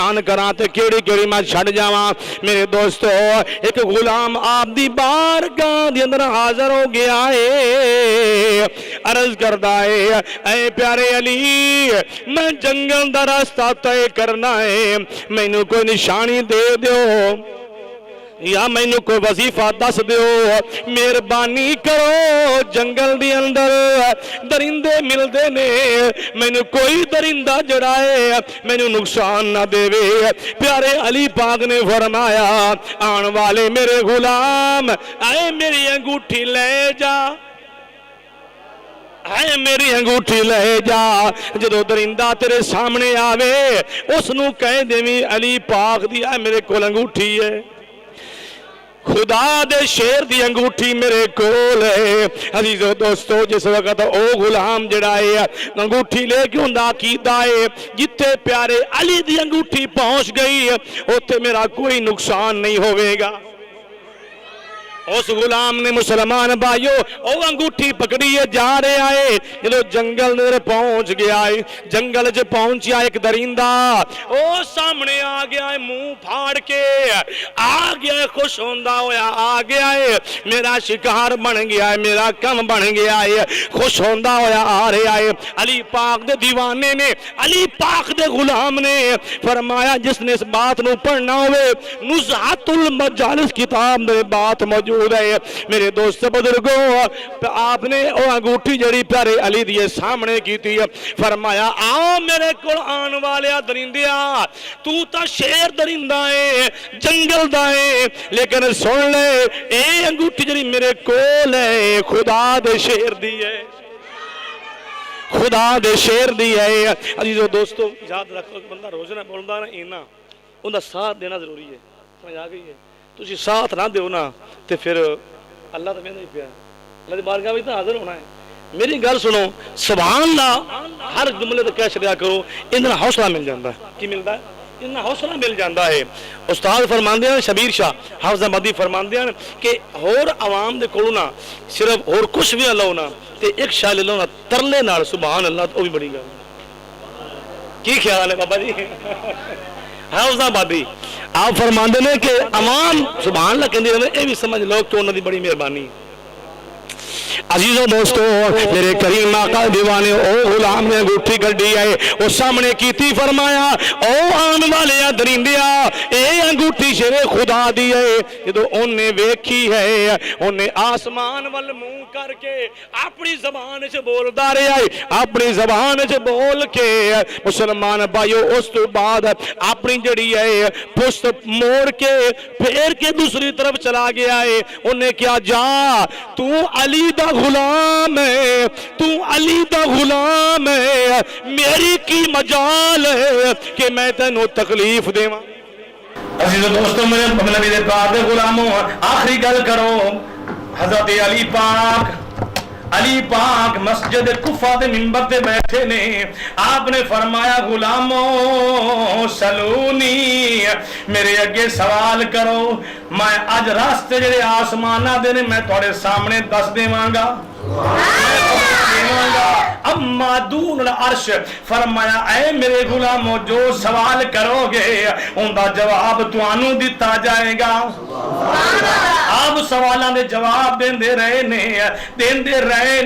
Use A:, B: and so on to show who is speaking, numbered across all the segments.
A: बयान करा ते केड़ी केड़ी मैं छड़ जावां। मेरे दोस्तों एक गुलाम आप दी बारगाह दे अंदर हाजिर हो गया है, अर्ज करदा है ऐ प्यारे अली मैं जंगल दा रास्ता तय करना है, मैनू कोई निशानी दे दो या मैनू कोई वजीफा दस दो, मेहरबानी करो। जंगल दे अंदर दरिंदे मिलते ने, मैनू कोई दरिंदा जड़ा है मैनू नुकसान ना देवे। प्यारे अली पाक ने फरमाया आने वाले मेरे गुलाम आए मेरी अंगूठी ले जा, है मेरी अंगूठी ले जा। जो दरिंदा तेरे सामने आवे उसनू कह देवी अली पाक दी मेरे कोल अंगूठी है, खुदा दे शेर दी अंगूठी मेरे कोल है। अजीजो दोस्तों जिस वक्त ओ गुलाम जड़ा है अंगूठी लेके हुंदा कीदा है जिथे प्यारे अली दी अंगूठी पहुंच गई उत्थे मेरा कोई नुकसान नहीं होवेगा। उस गुलाम ने मुसलमान भाइयों ओ अंगूठी पकड़ी है जा रहा है, जो जंगल में पहुंच गया है, जंगल च पहुंचा एक दरिंदा ओ सामने आ गया है, मुंह फाड़ के आ गया है, खुश होंदा होया आ गया है, मेरा शिकार बन गया है, मेरा कम बन गया है, खुश होंदा होया आ रहा है। अली पाक दे दीवाने ने अली पाक दे गुलाम ने फरमाया जिसने इस बात नू पढ़ना होवे नुज़हातुल मजालिस किताब में बात मौजूद है। मेरे दोस्त बुजुर्गों आपने वो अंगूठी जड़ी प्यारे अली दिए सामने की थी, फरमाया आओ मेरे को आन वाले दरिंदिया तू तो शेर दरिंदा है जंगल दा है, लेकिन सुन ले ए अंगूठी जड़ी मेरे कोल है खुदा दे शेर दी है, खुदा दे शेर दी है। अजीजो दोस्तों याद रखो बंदा रोज ना बोलता ना इना उनका साथ देना जरूरी है, समझ आ गई है। तुसी साथ ना दो ना तो फिर अल्लाह तो मेरा ही प्यार अल्लाह की बारगाह में तो हाजिर होना है। मेरी गल सुनो सुभान अल्लाह हर जुमले तो कह छड़िया करो, इन्हें हौसला मिल जाता है। की मिलता है? इन्हें हौसला मिल जाता है। उस्ताद फरमाते हैं शबीर शाह हाफिज़ाबादी फरमाते हैं कि होर आवाम दे कोलों ना सिर्फ होर कुछ भी लो ना तो एक शाह ले लो ना तरले नाल सुभान अल्लाह तो भी बड़ी गल। की ख्याल है बाबा जी? हाफिज़ाबादी आप फरमाते हैं कि अवाम सुभान अल्लाह कहते रहे, ये भी समझ लो कि उन्होंने बड़ी मेहरबानी। अजीजों दोस्तों मेरे करीम आका दीवाने ओ गुलाम ने अंगूठी कड्डी है वो सामने कीती, फरमाया ओ आने वाले दरिंदिया ए अंगूठी शेरे खुदा दी है। जो उन्हें वेखी है उन्हें आसमान वल मुंह करके अपनी जबान च बोलदा रहा है, अपनी जबान च बोल के मुसलमान भाइयों उस तो बाद अपनी जड़ी है पुश्त मोड़ के फेर के दूसरी तरफ चला गया है। उन्हें क्या जा तू अली दा गुलाम है, तू अली दा गुलाम है, मेरी की मजाल है कि मैं तेनों तकलीफ देवां। अजीज़ों दोस्तों मेरे नबी दे पाक दे गुलामों आखिरी गल करो हज़रत अली पाक मस्जिद कुफा दे मिंबर पे बैठे ने, आपने फरमाया गुलामों सलूनी मेरे अगे सवाल करो, मैं अज रास्ते जेड़े आसमाना दे ने मैं तुहाडे सामने दस देवांगा। अम्मा दून अर्श फरमाया ऐ मेरे गुलामों जो सवाल करोगे उनका जवाब तुहानू दिता जाएगा। आप सवालों के जवाब देंदे रहे ने देंदे रहे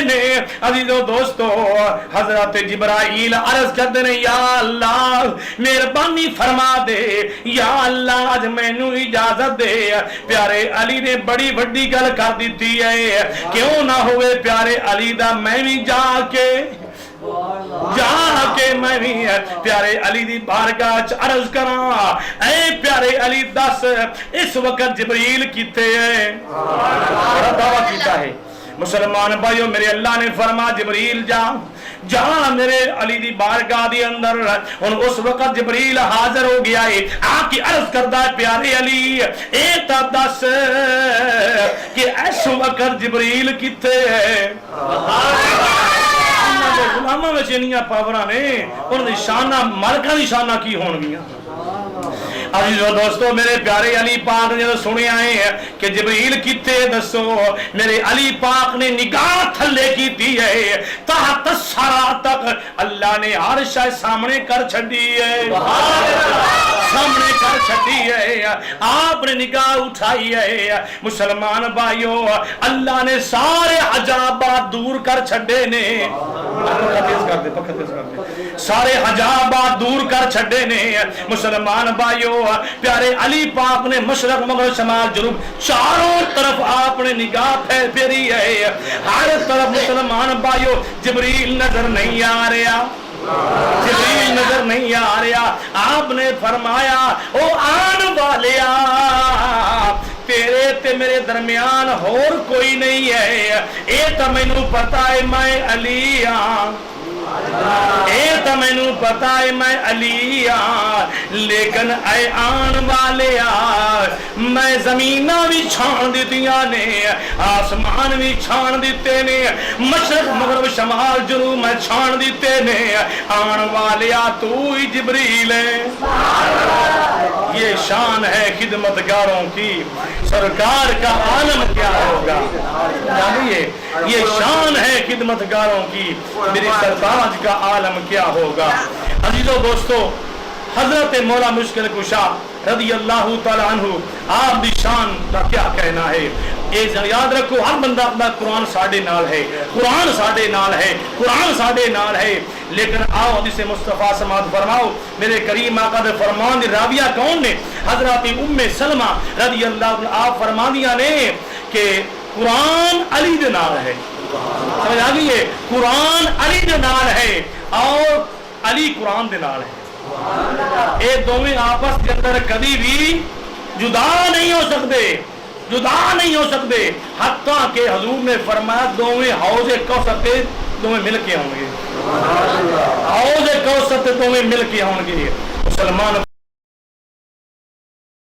A: ने। अजीजों दोस्तों हजरत जिब्राइल अर्ज करते ने या अल्लाह मेहरबानी फरमा दे, या अल्लाह आज मैनू इजाजत दे। प्यारे अली ने बड़ी वड्डी गल कर दी है, क्यों ना होवे प्यारे अली दा मैं भी जाके मैं भी प्यारे अली दी बारगाह च अर्ज करा ऐ प्यारे अली दस इस वक्त जिब्रील किथे है? बड़ा दावा कीता है मुसलमान भाइयों मेरे अल्लाह ने फरमा जिब्रील जा मेरे अली दी बारगाह दी अंदर। हुन उस वक्त जिब्रील हाजिर हो गया है, आके अर्ज करदा है प्यारे अली ए ता दस कि इस वक्त जिब्रील किथे है? गुलामां विच इन्नियां पावरां ने, उन्हां दी शानां मलकां दी शानां की होणगियां? عزیزو دوستو میرے پیارے علی پاک نے سنے آئے ہیں کہ جبریل کتے دسو میرے علی پاک نے نگاہ تھلے کی دی ہے تحت سارا تک اللہ نے عرش سامنے کر چھڑی ہے سامنے کر چھڑی ہے آپ نے نگاہ اٹھائی ہے مسلمان بھائیو اللہ نے سارے حجابات دور کر چھڑے نے سارے حجابات دور کر چھڑے نے مسلمان بھائیو پیارے علی پاک نے مشرق مغرب شمال جنوب چاروں طرف آپ نے نگاہ پھیری ہے ہر طرف مسلمان بھائیو جبریل نظر نہیں آ رہا جبریل نظر نہیں آ رہا آپ نے فرمایا او آن والیا تیرے تے میرے درمیان اور کوئی نہیں ہے اے تا مینوں پتا ہے میں علی ہاں اے تا مینوں پتا ہے میں علی ہاں لیکن اے آن والے میں زمینہ بھی چھان دیتیاں نے آسمان بھی چھان دیتے نے مشرق مغرب شمال جنوب میں چھان دیتے نے آن والے تو ہی جبریل ہے یہ شان ہے خدمتگاروں کی سرکار کا عالم کیا ہوگا جانیے یہ شان ہے خدمتگاروں کی میری سرتاج کا عالم کیا ہوگا عزیزو دوستو حضرت مولا مشکل کشا رضی اللہ تعالیٰ عنہ آپ دی شان کا کیا کہنا ہے یاد رکھو ہر بندہ اپنا قرآن ساڑھے نال ہے قرآن ساڑھے نال ہے قرآن ساڑھے نال ہے لیکن آؤ حدیث مصطفیٰ سماعت فرماؤ میرے کریم آقا دے فرمان دی راویہ کون نے حضرت ام سلمہ رضی اللہ عنہ آپ فرمان دیا نے کہ قرآن علی دے نال ہے سمجھ آگئی قرآن علی دے نال ہے اور علی قرآن دے نال ہے اے دونوں آپس کے اندر کبھی بھی جدا نہیں ہو سکتے جدا نہیں ہو سکتے حتیٰ کہ حضور نے فرمایا دونوں حوض کوثر پہ دونوں مل کے ہوں گے حوض کوثر پہ دونوں مل کے ہوں گے مسلمان